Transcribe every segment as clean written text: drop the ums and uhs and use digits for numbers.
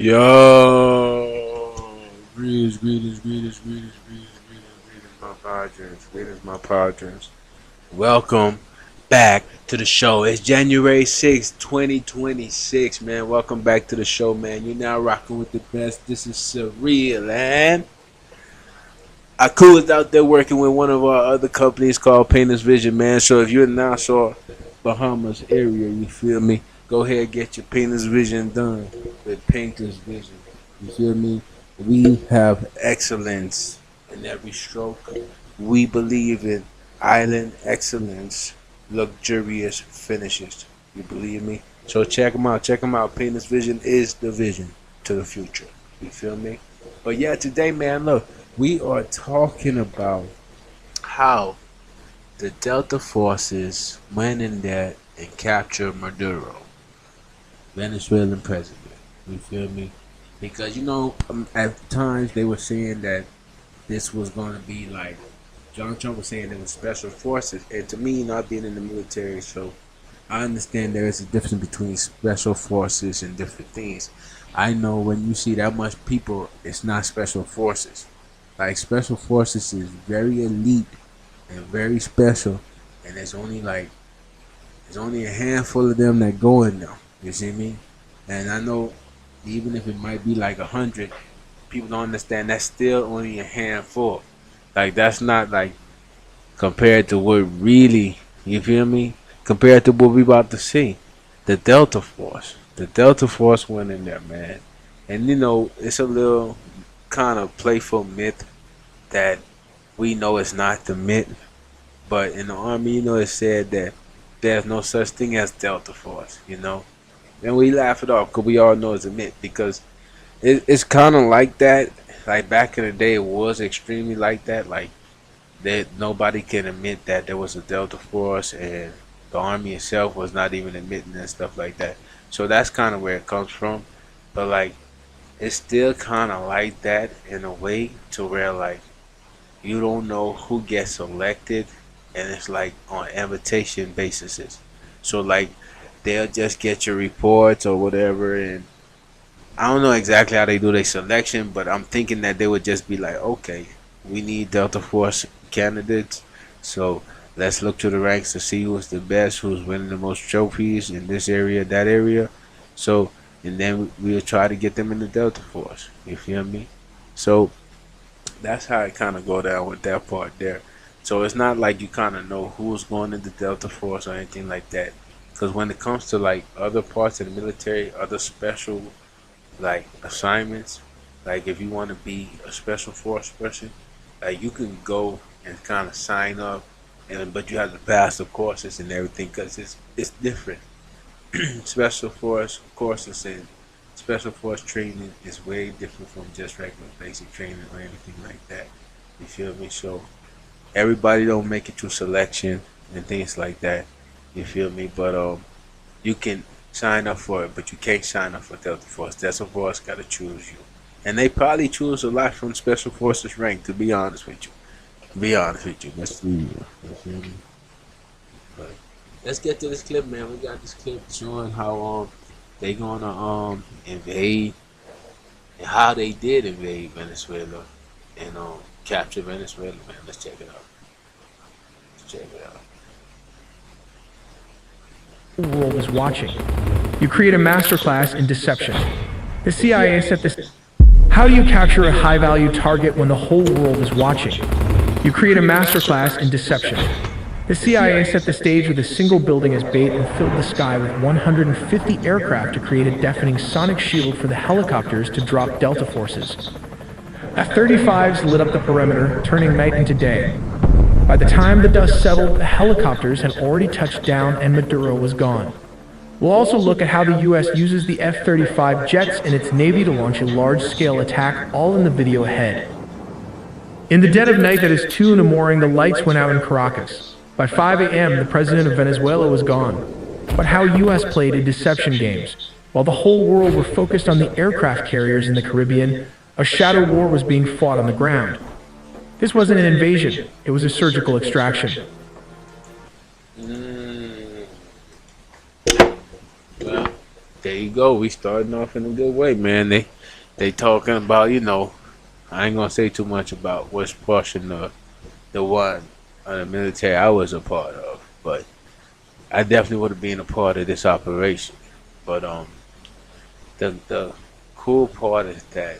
Yo, greetings, my padres. Welcome back to the show. It's January 6th, 2026, man. Welcome back to the show, man. You're now rocking with the best. This is surreal, and Aku is out there working with one of our other companies called Painters Vision, man. So if you're in Nassau, Bahamas area, you feel me? Go ahead and get your Painters Vision done with Painters Vision. You feel me? We have excellence in every stroke. We believe in island excellence, luxurious finishes. You believe me? So check them out. Check them out. Painters Vision is the vision to the future. You feel me? But yeah, today, man, look, we are talking about how the Delta forces went in there and captured Maduro, Venezuelan president. You feel me? Because at times they were saying that this was going to be like John Trump was saying it was special forces, and to me, not being in the military, so I understand there is a difference between special forces and different things. I know when you see that much people, it's not special forces. Like special forces is very elite and very special, and there's only a handful of them that go in there. You see me? And I know even if it might be like 100, people don't understand that's still only a handful. Like that's not like compared to what really, you feel me? Compared to what we about to see, the Delta Force. The Delta Force went in there, man, and it's a little kind of playful myth that we know it's not the myth, but in the army, it said that there's no such thing as Delta Force, and we laugh it off because we all know it's a myth because it's kind of like that. Like back in the day, it was extremely like that. Like that nobody can admit that there was a Delta Force, and the army itself was not even admitting and stuff like that. So that's kind of where it comes from. But like, it's still kind of like that in a way to where like you don't know who gets selected, and it's like on invitation basis. So like they'll just get your reports or whatever, and I don't know exactly how they do their selection, but I'm thinking that they would just be like, okay, we need Delta Force candidates, so let's look to the ranks to see who's the best, who's winning the most trophies in this area, that area. So, and then we'll try to get them in the Delta Force. You feel me? So that's how it kind of go down with that part there. So it's not like you kind of know who's going into Delta Force or anything like that. Because when it comes to like other parts of the military, other special like assignments, like if you want to be a special force person, like you can go and kind of sign up, and but you have to pass the courses and everything because it's different. Special force courses and special force training is way different from just regular basic training or anything like that. You feel me? So everybody don't make it to selection and things like that. You feel me? But you can sign up for it, but you can't sign up for Delta Force. Delta Force gotta choose you, and they probably choose a lot from Special Forces rank. To be honest with you, let's be real. You feel me? But let's get to this clip, man. We got this clip showing how they gonna invade and how they did invade Venezuela and capture Venezuela, man. Let's check it out. Let's check it out. The world is watching. You create a masterclass in deception. The CIA set this. How do you capture a high-value target when the whole world is watching? You create a masterclass in deception. The CIA set the stage with a single building as bait and filled the sky with 150 aircraft to create a deafening sonic shield for the helicopters to drop Delta forces. F-35s lit up the perimeter, turning night into day. By the time the dust settled, the helicopters had already touched down and Maduro was gone. We'll also look at how the US uses the F-35 jets in its Navy to launch a large-scale attack, all in the video ahead. In the dead of night that is 2 in the morning, the lights went out in Caracas. By 5 a.m., the president of Venezuela was gone. But how US played in deception games. While the whole world were focused on the aircraft carriers in the Caribbean, a shadow war was being fought on the ground. This wasn't an invasion, it was a surgical extraction. Well, There you go. We starting off in a good way, man. They talking about, I ain't gonna say too much about which portion the one of the military I was a part of, but I definitely would have been a part of this operation. But the cool part is that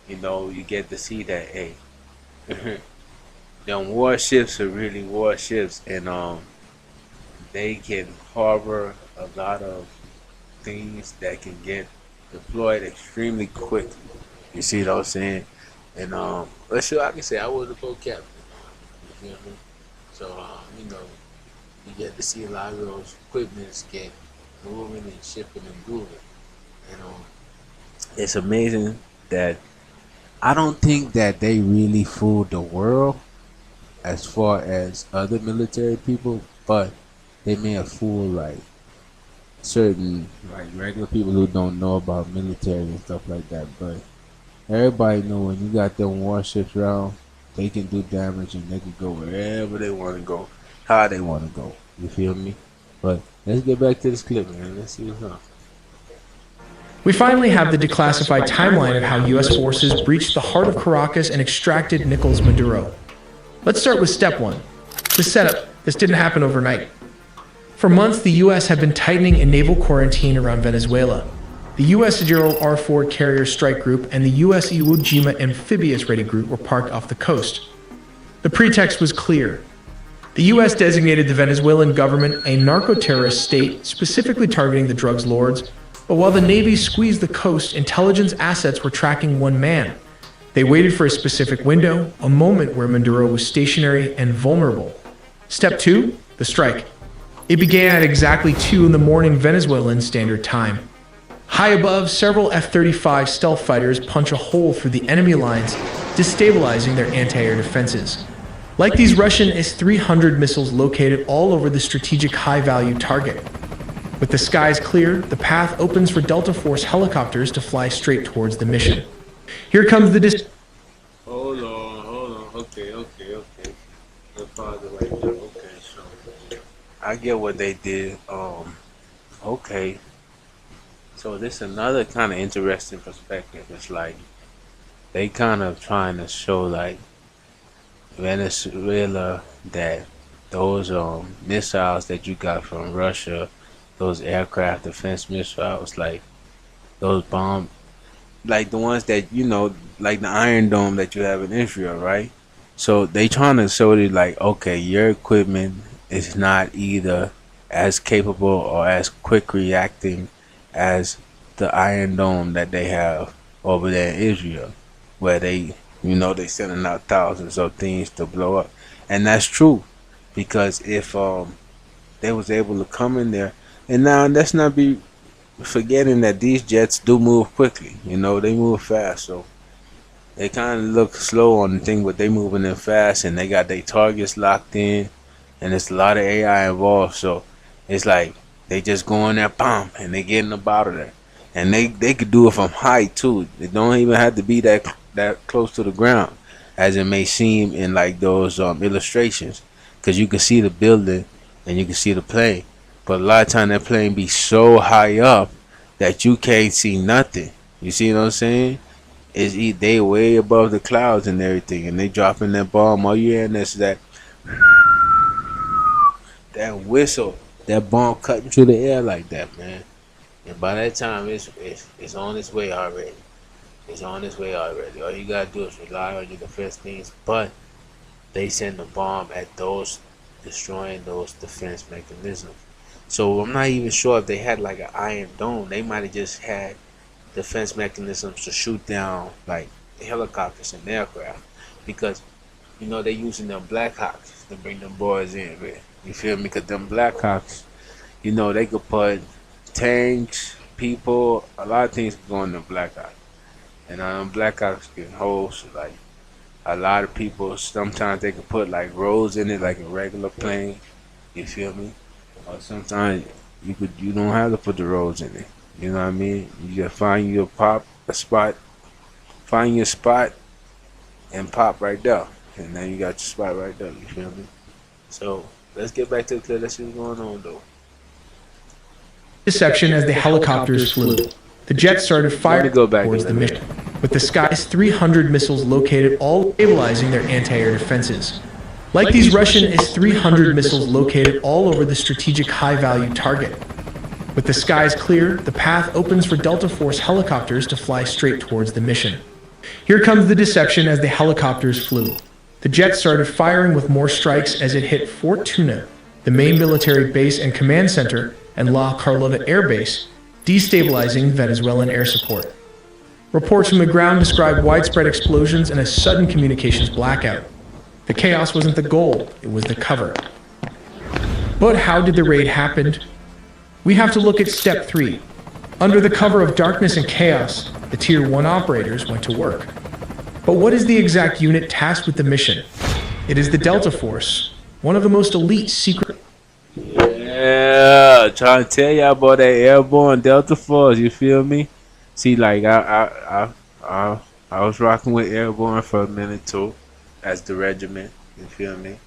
you get to see that hey, them warships are really warships, and they can harbor a lot of things that can get deployed extremely quickly. You see what I'm saying? And let's sure I can say I was a boat captain. You feel me? So you get to see a lot of those equipments get moving and shipping and moving. And it's amazing that I don't think that they really fooled the world as far as other military people, but they may have fooled like certain like regular people who don't know about military and stuff like that. But everybody know when you got them warships around, they can do damage and they can go wherever they want to go, how they want to go. You feel me? But let's get back to this clip, man. Let's see what's up. We finally have the declassified timeline of how US forces breached the heart of Caracas and extracted Nicolás Maduro. Let's start with step 1. The setup. This didn't happen overnight. For months, the US had been tightening a naval quarantine around Venezuela. The US Gerald R. Ford Carrier Strike Group and the US Iwo Jima Amphibious Ready Group were parked off the coast. The pretext was clear. The US designated the Venezuelan government a narco-terrorist state, specifically targeting the drugs lords, but while the Navy squeezed the coast, intelligence assets were tracking one man. They waited for a specific window, a moment where Maduro was stationary and vulnerable. Step 2, the strike. It began at exactly 2 in the morning Venezuelan Standard Time. High above, several F-35 stealth fighters punch a hole through the enemy lines, destabilizing their anti-air defenses. Like these Russian S-300 missiles located all over the strategic high-value target. With the skies clear, the path opens for Delta Force helicopters to fly straight towards the mission. Here comes the Hold on. Okay. Let's pause it right there. Okay, so I get what they did. Okay. So this is another kind of interesting perspective. It's like they kind of trying to show like Venezuela that those missiles that you got from Russia, those aircraft defense missiles, like those bomb, like the ones that like the Iron Dome that you have in Israel, right? So they trying to show you like, okay, your equipment is not either as capable or as quick reacting as the Iron Dome that they have over there in Israel, where they sending out thousands of things to blow up, and that's true, because if they was able to come in there, and now let's not be forgetting that these jets do move quickly. They move fast, so they kind of look slow on the thing, but they moving in fast, and they got their targets locked in, and it's a lot of AI involved. So it's like they just go in there, bomb, and they getting up out of there, and they could do it from height too. They don't even have to be that close to the ground, as it may seem in like those illustrations, because you can see the building and you can see the plane, but a lot of time that plane be so high up that you can't see nothing. You see what I'm saying? They way above the clouds and everything, and they dropping that bomb. All you hearing is that whistle, that bomb cutting through the air like that, man. And by that time, it's on its way already. It's on its way already. All you gotta do is rely on your defense things, but they send the bomb at those, destroying those defense mechanisms. So I'm not even sure if they had like an Iron Dome. They might have just had defense mechanisms to shoot down like helicopters and aircraft, because they using them Blackhawks to bring them boys in, man. You feel me? Because them Blackhawks, they could put tanks, people, a lot of things can go in the Blackhawks, and Blackhawks can host like a lot of people. Sometimes they can put like rows in it, like a regular plane. You feel me? Or sometimes you don't have to put the rows in it. You know what I mean? You just find find your spot, and pop right there, and then you got your spot right there. You feel me? So let's get back to the clip. Let's see what's going on though. Deception as the helicopters flew. The jets started Let me firing go back a towards the little mission, bit. with the sky's 300 missiles located all stabilizing their anti-air defenses. Like these Russian S-300 missiles located all over the strategic high-value target. With the skies clear, the path opens for Delta Force helicopters to fly straight towards the mission. Here comes the deception as the helicopters flew. The jets started firing with more strikes as it hit Fort Tuna, the main military base and command center, and La Carlota Air Base, destabilizing Venezuelan air support. Reports from the ground describe widespread explosions and a sudden communications blackout. The chaos wasn't the goal, it was the cover. But how did the raid happen? We have to look at step 3. Under the cover of darkness and chaos, the Tier 1 operators went to work. But what is the exact unit tasked with the mission? It is the Delta Force, one of the most elite secret. Yeah, trying to tell y'all about that airborne Delta Force. You feel me? See, like I was rocking with airborne for a minute too, as the regiment. You feel me?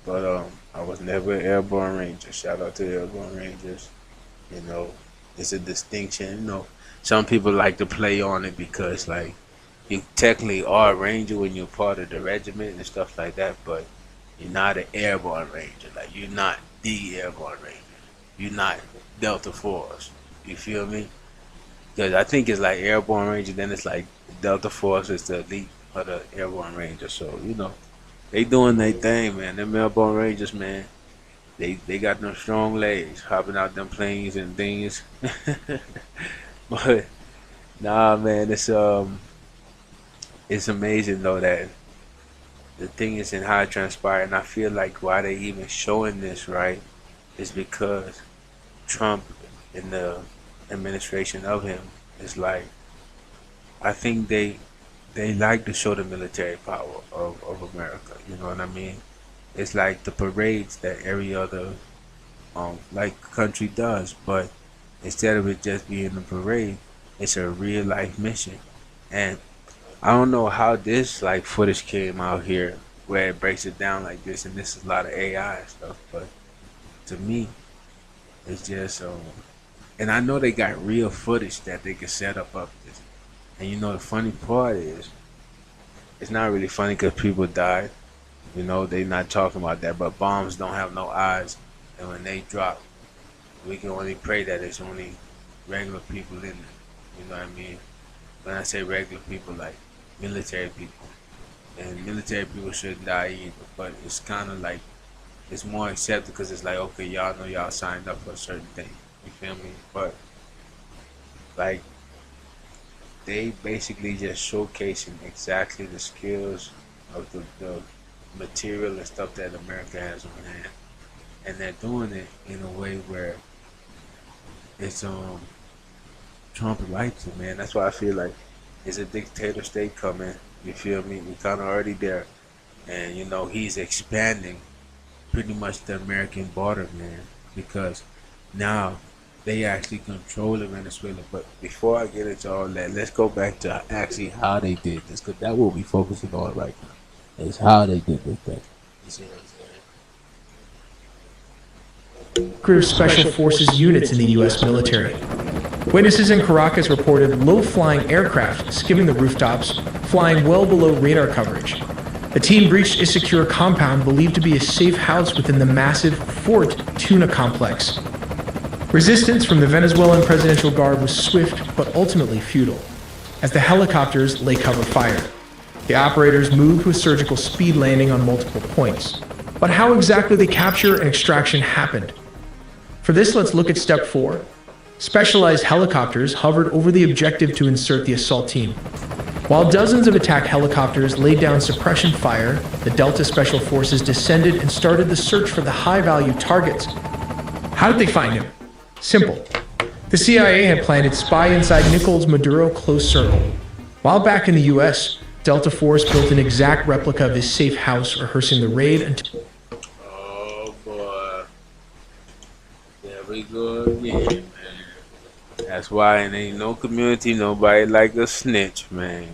But I was never an airborne ranger. Shout out to the airborne rangers. You know, it's a distinction. You know, some people like to play on it because like you technically are a ranger when you're part of the regiment and stuff like that, but you're not an airborne ranger. Like you're not the airborne ranger. You're not Delta Force. You feel me? Because I think it's like airborne ranger, then it's like Delta Force is the elite of the airborne ranger. So you know, they doing their thing, man. Them airborne rangers, man. They got them strong legs, hopping out them planes and things. But nah, man, it's amazing though that the thing is in how it transpired, and I feel like why they even showing this right is because Trump and the administration of him is like, I think they like to show the military power of America. You know what I mean? It's like the parades that every other like country does, but instead of it just being a parade, it's a real life mission. And I don't know how this like footage came out here where it breaks it down like this, and this is a lot of AI and stuff, but to me, it's just and I know they got real footage that they can set up this. And you know the funny part is, it's not really funny because people died. You know they not talking about that, but bombs don't have no eyes, and when they drop, we can only pray that it's only regular people in there. You know what I mean? When I say regular people, like military people, and military people shouldn't die either. But it's kind of like it's more accepted because it's like, okay, y'all know y'all signed up for a certain thing. You feel me? But like they basically just showcasing exactly the skills of the material and stuff that America has on hand, and they're doing it in a way where it's Trump likes it, man. That's why I feel like it's a dictator state coming. You feel me? We kind of already there, and you know he's expanding pretty much the American border, man, because now they actually control Venezuela. But before I get into all that, let's go back to actually how they did this, because that will be focusing on right now. Is how they did this thing. You see what I'm saying? Secret Special Forces units in the U.S. military. Witnesses in Caracas reported low-flying aircraft skimming the rooftops, flying well below radar coverage. The team breached a secure compound believed to be a safe house within the massive Fort Tuna complex. Resistance from the Venezuelan Presidential Guard was swift but ultimately futile, as the helicopters lay cover fire. The operators moved with surgical speed, landing on multiple points. But how exactly the capture and extraction happened? For this, let's look at step 4. Specialized helicopters hovered over the objective to insert the assault team. While dozens of attack helicopters laid down suppression fire, the Delta Special Forces descended and started the search for the high-value targets. How did they find him? Simple. The CIA had planted spy inside Nichols' Madura close circle. While back in the US, Delta Force built an exact replica of his safe house, rehearsing the raid until... Oh boy, there we go again, man. That's why it ain't no community, nobody like a snitch, man.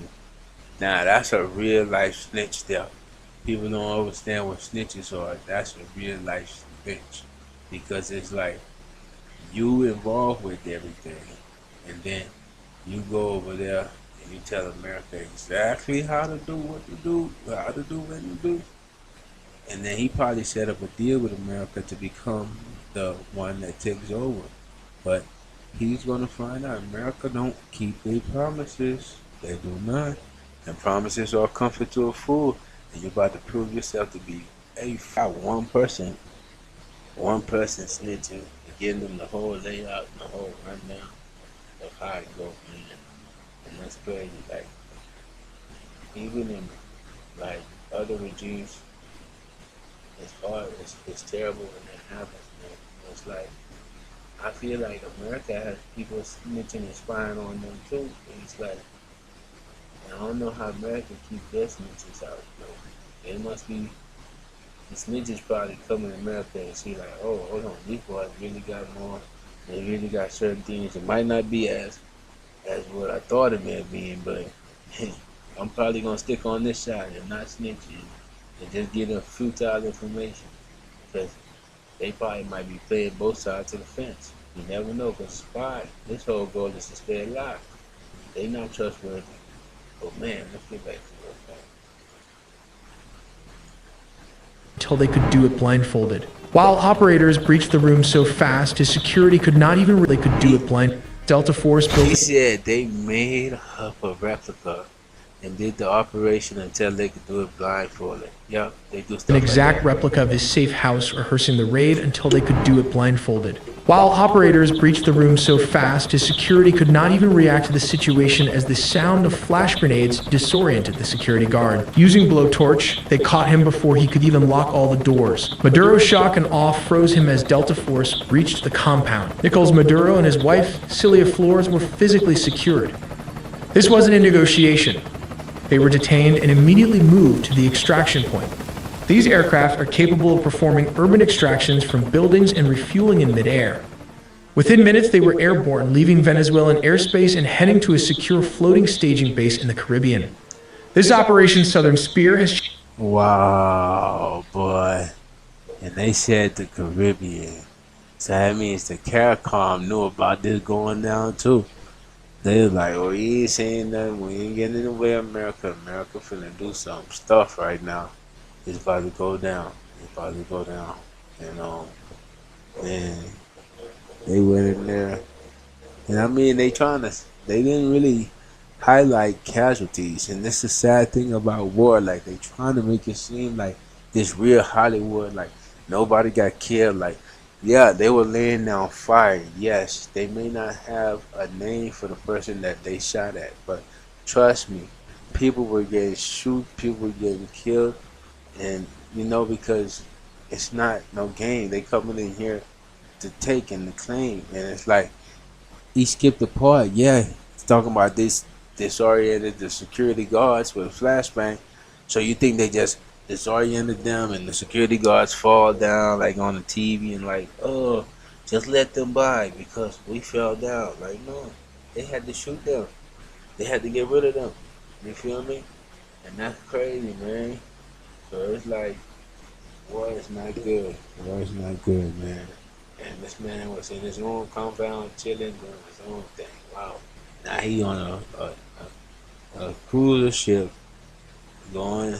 Now that's a real life snitch there. People don't understand what snitches are. That's a real life snitch, because it's like You involved with everything, and then you go over there and you tell America exactly how to do what to do, how to do what to do, and then he probably set up a deal with America to become the one that takes over. But he's gonna find out America don't keep their promises. They do not, and promises are comfort to a fool. And you're about to prove yourself to be a one person snitching and getting them the whole layout and the whole rundown of how it goes, man. And that's crazy. Like even in like other regimes, it's hard. It's terrible when that happens, man. It's like I feel like America has people snitching and spying on them too. And it's like I don't know how America keep their snitches out. It must be the snitches probably come in America and see like, oh, hold on, these boys really got more. They really got certain things. It might not be as what I thought it may have been, but I'm probably gonna stick on this side and not snitching and just get a futile information because they probably might be playing both sides of the fence. You never know, because spy, this whole goal is to stay alive. They not trustworthy. Oh man, let's get back to work. Until they could do it blindfolded. While operators breached the room so fast, his security could not even really could do it blind. Delta Force built. He said they made up a replica and did the operation until they could do it blindfolded. Yeah, they do stuff An like exact that. replica of his safe house, rehearsing the raid until they could do it blindfolded. While operators breached the room so fast, his security could not even react to the situation as the sound of flash grenades disoriented the security guard. Using blowtorch, they caught him before he could even lock all the doors. Maduro's shock and awe froze him as Delta Force breached the compound. Nicholas Maduro and his wife, Celia Flores, were physically secured. This wasn't a negotiation. They were detained and immediately moved to the extraction point. These aircraft are capable of performing urban extractions from buildings and refueling in midair. Within minutes, they were airborne, leaving Venezuelan airspace and heading to a secure floating staging base in the Caribbean. This Operation Southern Spear has... Wow, boy. And they said the Caribbean. So that means the CARICOM knew about this going down too. They was like, oh, we ain't saying nothing. We ain't getting in the way of America. America finna do some stuff right now. It's about to go down. It's about to go down. And man, they went in there. And I mean, they didn't really highlight casualties. And this is the sad thing about war. Like, they trying to make it seem like this real Hollywood, like nobody got killed. Like, yeah, they were laying down fire. Yes, they may not have a name for the person that they shot at, but trust me, people were getting shoot, people were getting killed, and because it's not no game. They coming in here to take and to claim, and it's like he skipped a part. Yeah, he's talking about this disoriented the security guards with a flashbang. So you think they just disoriented them and the security guards fall down like on the TV and like, oh, just let them by because we fell down. Like, no, they had to shoot them. They had to get rid of them. You feel me? And that's crazy, man. So it's like, war is not good. War is not good, man. And this man was in his own compound, chilling, doing his own thing. Wow. Now he on a cruiser ship going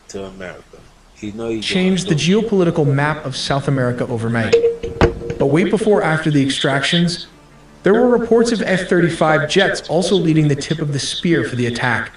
to America. He changed the geopolitical map of South America overnight. But wait before after the extractions, there were reports of F-35 jets also leading the tip of the spear for the attack.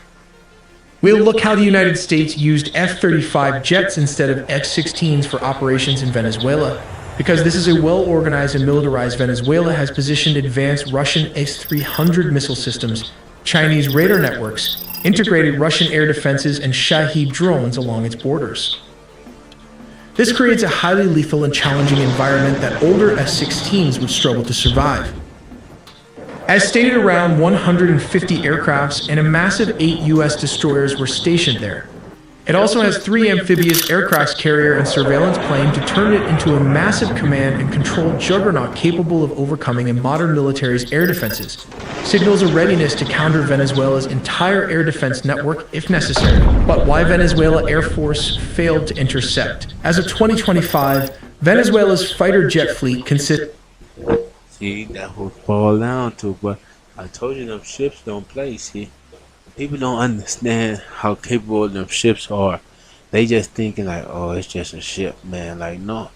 We'll look how the United States used F-35 jets instead of F-16s for operations in Venezuela, because this is a well-organized and militarized Venezuela has positioned advanced Russian S-300 missile systems, Chinese radar networks, integrated Russian air defenses, and Shahed drones along its borders. This creates a highly lethal and challenging environment that older F-16s would struggle to survive. As stated, around 150 aircrafts and a massive 8 U.S. destroyers were stationed there. It also has 3 amphibious aircraft carrier and surveillance plane to turn it into a massive command and control juggernaut capable of overcoming a modern military's air defenses. Signals a readiness to counter Venezuela's entire air defense network if necessary. But why Venezuela Air Force failed to intercept? As of 2025, Venezuela's fighter jet fleet consists See, that would fall down to, but I told you them ships don't play. See, people don't understand how capable them ships are. They just thinking like, oh, it's just a ship, man. Like, no,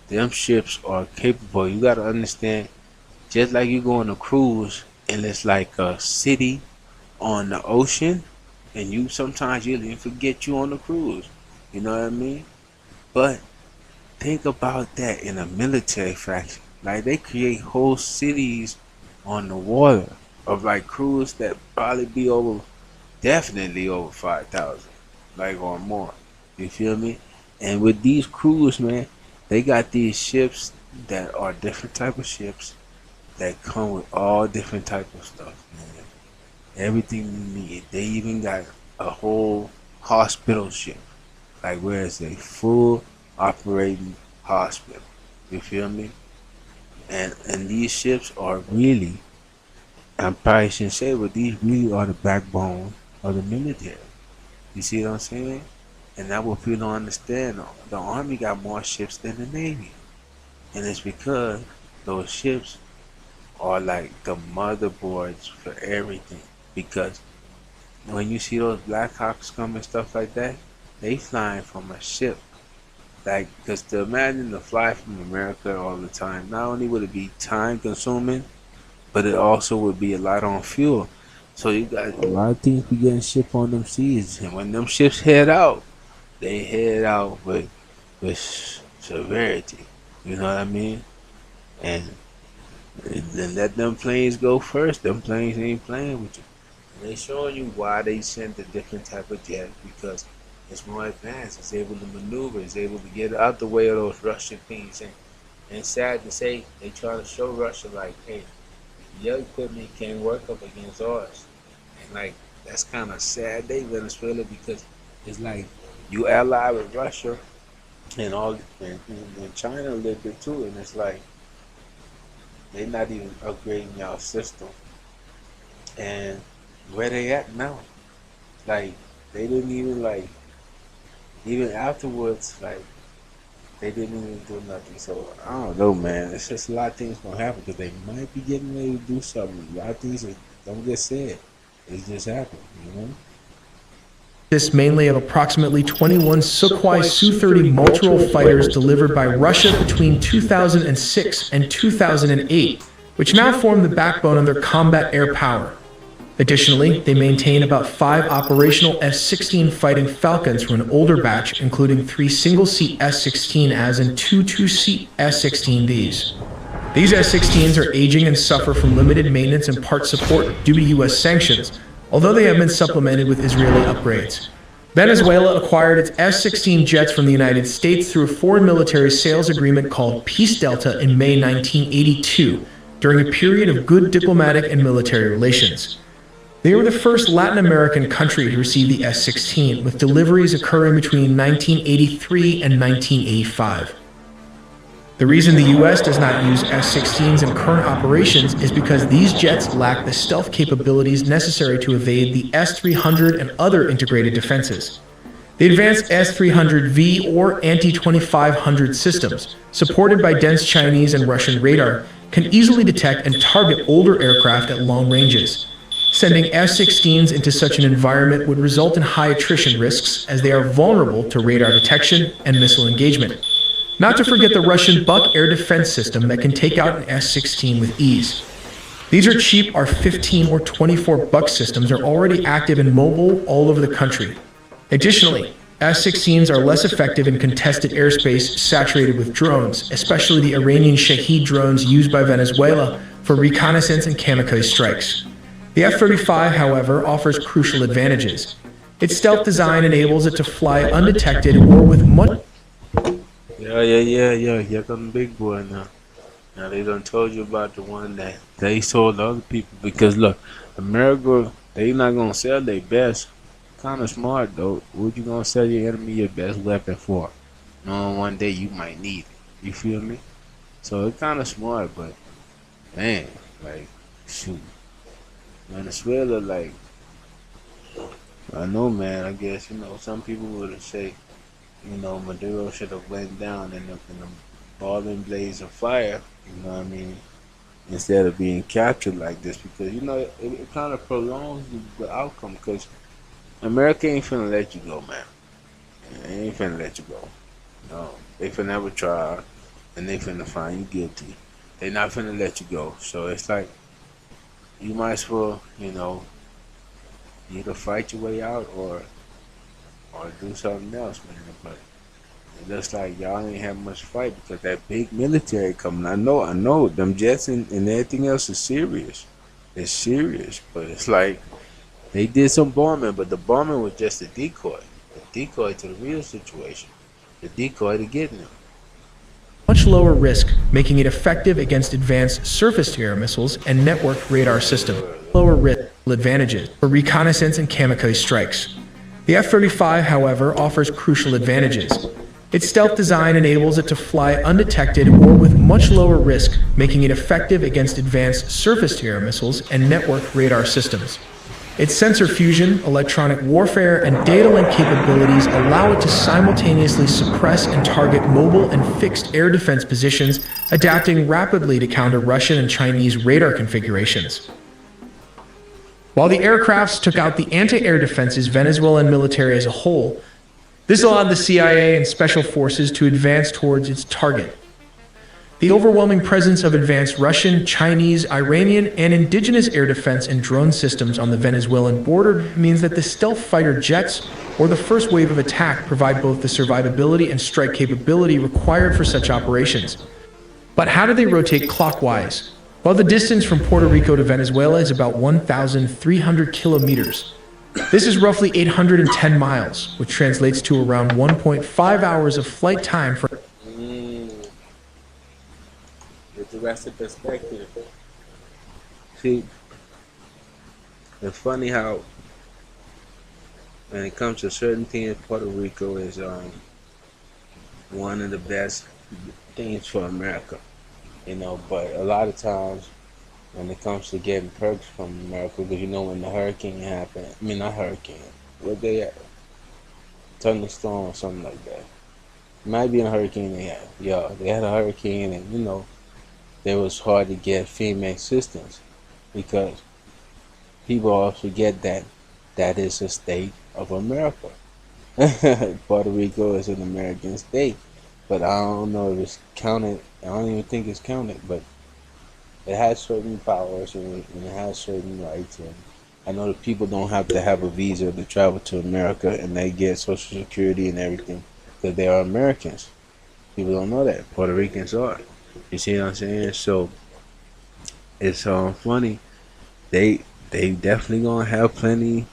them ships are capable. You gotta understand, just like you go on a cruise and it's like a city on the ocean, and you sometimes you even forget you on the cruise. You know what I mean? But think about that in a military faction. Like they create whole cities on the water of like crews that probably be over, definitely over 5,000, like or more. You feel me? And with these crews, man, they got these ships that are different type of ships that come with all different type of stuff, man. Everything you need. They even got a whole hospital ship, like where it's a full operating hospital. You feel me? And these ships are really, I probably shouldn't say, but these really are the backbone of the military. You see what I'm saying? And that's what people don't understand. The Army got more ships than the Navy. And it's because those ships are like the motherboards for everything. Because when you see those Black Hawks come and stuff like that, they flying from a ship. Like, because to imagine to fly from America all the time, not only would it be time consuming, but it also would be a lot on fuel. So you got a lot of things be getting shipped on them seas. And when them ships head out, they head out with severity. You know what I mean? And then let them planes go first. Them planes ain't playing with you. And they showing you why they sent a different type of jet because it's more advanced. It's able to maneuver. It's able to get out the way of those Russian things. And sad to say, they try to show Russia like, hey, your equipment can't work up against ours. And like that's kind of sad day Venezuela because it's like you ally with Russia and all and China a little bit too, and it's like they not even upgrading y'all system. And where they at now? Like they didn't even like even afterwards like they didn't even do nothing. So I don't know, man. It's just a lot of things gonna happen because they might be getting ready to do something. A lot of things that don't get said. It just happened, you know. Consists mainly of approximately 21 Sukhoi Su-30 multirole fighters delivered by Russia between 2006 and 2008, which now form the backbone of their combat air power. Additionally, they maintain about 5 operational F-16 Fighting Falcons from an older batch, including 3 single-seat S-16As and 2 two-seat S-16Vs. These S-16s are aging and suffer from limited maintenance and part support due to U.S. sanctions, although they have been supplemented with Israeli upgrades. Venezuela acquired its F-16 jets from the United States through a foreign military sales agreement called Peace Delta in May 1982, during a period of good diplomatic and military relations. They were the first Latin American country to receive the S-16, with deliveries occurring between 1983 and 1985. The reason the U.S. does not use F-16s in current operations is because these jets lack the stealth capabilities necessary to evade the S-300 and other integrated defenses. The advanced S-300V or anti-2500 systems, supported by dense Chinese and Russian radar, can easily detect and target older aircraft at long ranges. Sending F-16s into such an environment would result in high attrition risks as they are vulnerable to radar detection and missile engagement. Not to forget the Russian Buk air defense system that can take out an S-16 with ease. These are cheap R-15 or 24 Buk systems are already active and mobile all over the country. Additionally, S-16s are less effective in contested airspace saturated with drones, especially the Iranian Shahed drones used by Venezuela for reconnaissance and kamikaze strikes. The F-35, however, offers crucial advantages. Its stealth design enables it to fly undetected or with much. Yeah. Here come the big boy now. Now they done told you about the one that they sold to other people because look, America they not gonna sell their best. Kind of smart though. What you gonna sell your enemy your best weapon for? Knowing one day you might need it. You feel me? So it's kind of smart, but man, like shoot, Venezuela, like I know, man. I guess some people would say Maduro should have went down in the balling blaze of fire. You know what I mean? instead of being captured like this, because it kind of prolongs the outcome. Because America ain't finna let you go, man. They ain't finna let you go. No, they finna never try, and they finna find you guilty. They not finna let you go. So it's like you might as well, either fight your way out or do something else, man. But it looks like y'all ain't have much fight because that big military coming. I know, them jets and everything else is serious. It's serious, but it's like they did some bombing, but the bombing was just a decoy to the real situation, the decoy to getting them. Much lower risk, making it effective against advanced surface-to-air missiles and networked radar systems. Lower risk advantages for reconnaissance and kamikaze strikes. The F-35, however, offers crucial advantages. Its stealth design enables it to fly undetected or with much lower risk, making it effective against advanced surface-to-air missiles and networked radar systems. Its sensor fusion, electronic warfare, and data link capabilities allow it to simultaneously suppress and target mobile and fixed air defense positions, adapting rapidly to counter Russian and Chinese radar configurations. While the aircrafts took out the anti-air defenses Venezuelan military as a whole, this allowed the CIA and special forces to advance towards its target. The overwhelming presence of advanced Russian, Chinese, Iranian, and indigenous air defense and drone systems on the Venezuelan border means that the stealth fighter jets, or the first wave of attack, provide both the survivability and strike capability required for such operations. But how do they rotate clockwise? Well, the distance from Puerto Rico to Venezuela is about 1,300 kilometers. This is roughly 810 miles, which translates to around 1.5 hours of flight time for With the rest of perspective. See, it's funny how when it comes to certain things, Puerto Rico is one of the best things for America. But a lot of times when it comes to getting perks from America, because when the hurricane happened, I mean not hurricane, what they had, thunderstorm or something like that. It might be a hurricane they had. Yeah, they had a hurricane, and it was hard to get FEMA assistance because people all forget that that is a state of America. Puerto Rico is an American state, but I don't know if it's counted. I don't even think it's counted, but it has certain powers and it has certain rights. And I know that people don't have to have a visa to travel to America, and they get Social Security and everything because they are Americans. People don't know that Puerto Ricans are. You see what I'm saying? So it's funny. They definitely gonna have plenty.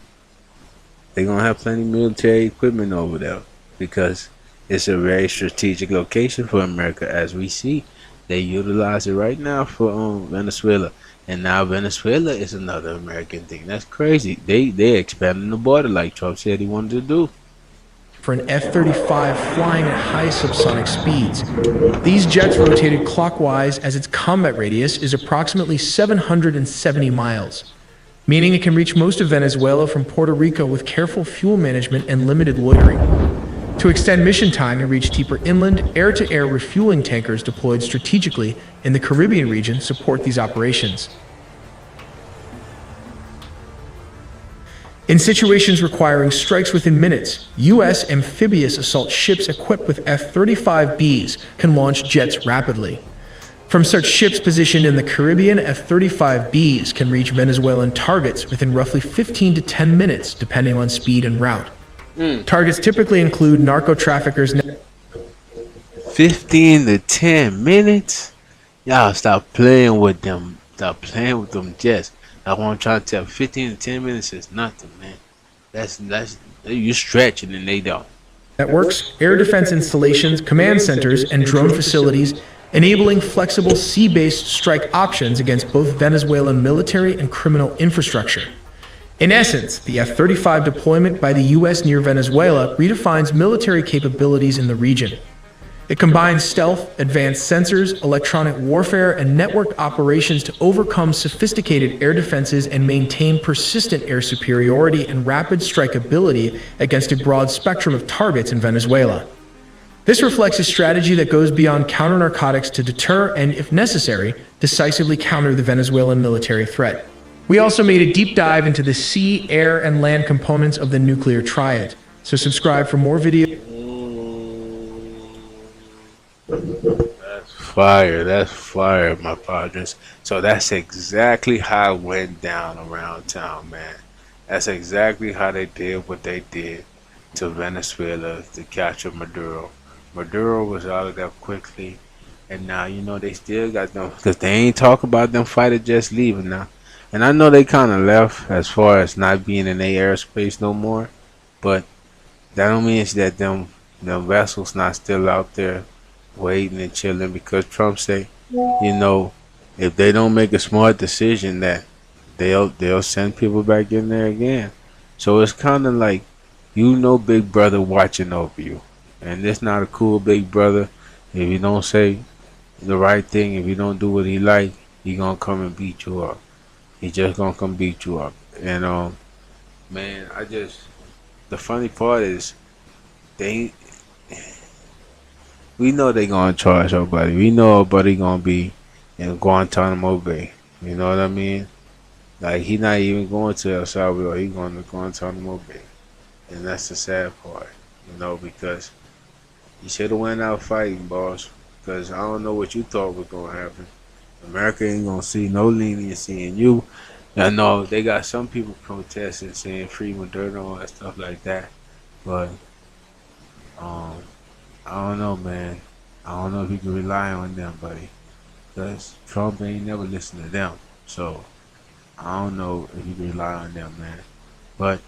They gonna have plenty military equipment over there because it's a very strategic location for America. As we see, they utilize it right now for Venezuela, and now Venezuela is another American thing. That's crazy. They expanding the border like Trump said he wanted to do. for an F-35 flying at high subsonic speeds. These jets rotated clockwise as its combat radius is approximately 770 miles, meaning it can reach most of Venezuela from Puerto Rico with careful fuel management and limited loitering. To extend mission time and reach deeper inland, air-to-air refueling tankers deployed strategically in the Caribbean region support these operations. In situations requiring strikes within minutes, U.S. amphibious assault ships equipped with F-35Bs can launch jets rapidly. From such ships positioned in the Caribbean, F-35Bs can reach Venezuelan targets within roughly 15 to 10 minutes, depending on speed and route. Targets typically include narco-traffickers. 15 to 10 minutes? Y'all stop playing with them. Stop playing with them jets. That's what I'm trying to tell. 15 to 10 minutes is nothing, man. That's you stretching and they don't. Networks, air defense installations, command centers, and drone facilities, enabling flexible sea-based strike options against both Venezuelan military and criminal infrastructure. In essence, the F-35 deployment by the U.S. near Venezuela redefines military capabilities in the region. It combines stealth, advanced sensors, electronic warfare, and networked operations to overcome sophisticated air defenses and maintain persistent air superiority and rapid strikeability against a broad spectrum of targets in Venezuela. This reflects a strategy that goes beyond counter narcotics to deter and, if necessary, decisively counter the Venezuelan military threat. We also made a deep dive into the sea, air, and land components of the nuclear triad. So subscribe for more videos. That's fire. That's fire, my padres. So that's exactly how it went down around town, man. That's exactly how they did what they did to Venezuela to capture Maduro. Maduro was out of there quickly, and now they still got them because they ain't talk about them fighters just leaving now. And I know they kind of left as far as not being in their airspace no more, but that don't mean that them vessels not still out there waiting and chilling because Trump say, if they don't make a smart decision that they'll send people back in there again. So it's kind of like Big Brother watching over you, and it's not a cool Big Brother. If you don't say the right thing, if you don't do what he like, he gonna come and beat you up. He just gonna come beat you up. And man, the funny part is they we know they gonna charge our buddy. We know our buddy gonna be in Guantanamo Bay. You know what I mean? Like he not even going to El Salvador. He going to Guantanamo Bay, and that's the sad part. Because you should have went out fighting, boss. Because I don't know what you thought was gonna happen. America ain't gonna see no leniency in you. I know they got some people protesting, saying free Maduro and all that stuff like that, but um, I don't know, man. I don't know if you can rely on them, buddy. Because Trump ain't never listened to them. So I don't know if you can rely on them, man. But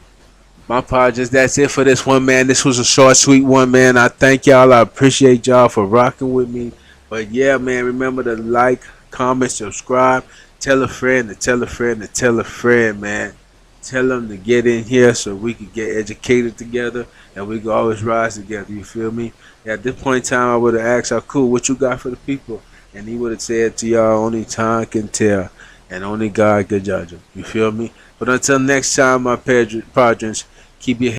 my apologies. That's it for this one, man. This was a short, sweet one, man. I thank y'all. I appreciate y'all for rocking with me. But yeah, man, remember to like, comment, subscribe, tell a friend to tell a friend to tell a friend, man. Tell them to get in here so we can get educated together and we can always rise together. You feel me? At this point in time, I would have asked, "How cool? What you got for the people?" And he would have said to y'all, "Only time can tell, and only God can judge them." You feel me? But until next time, my padres, keep your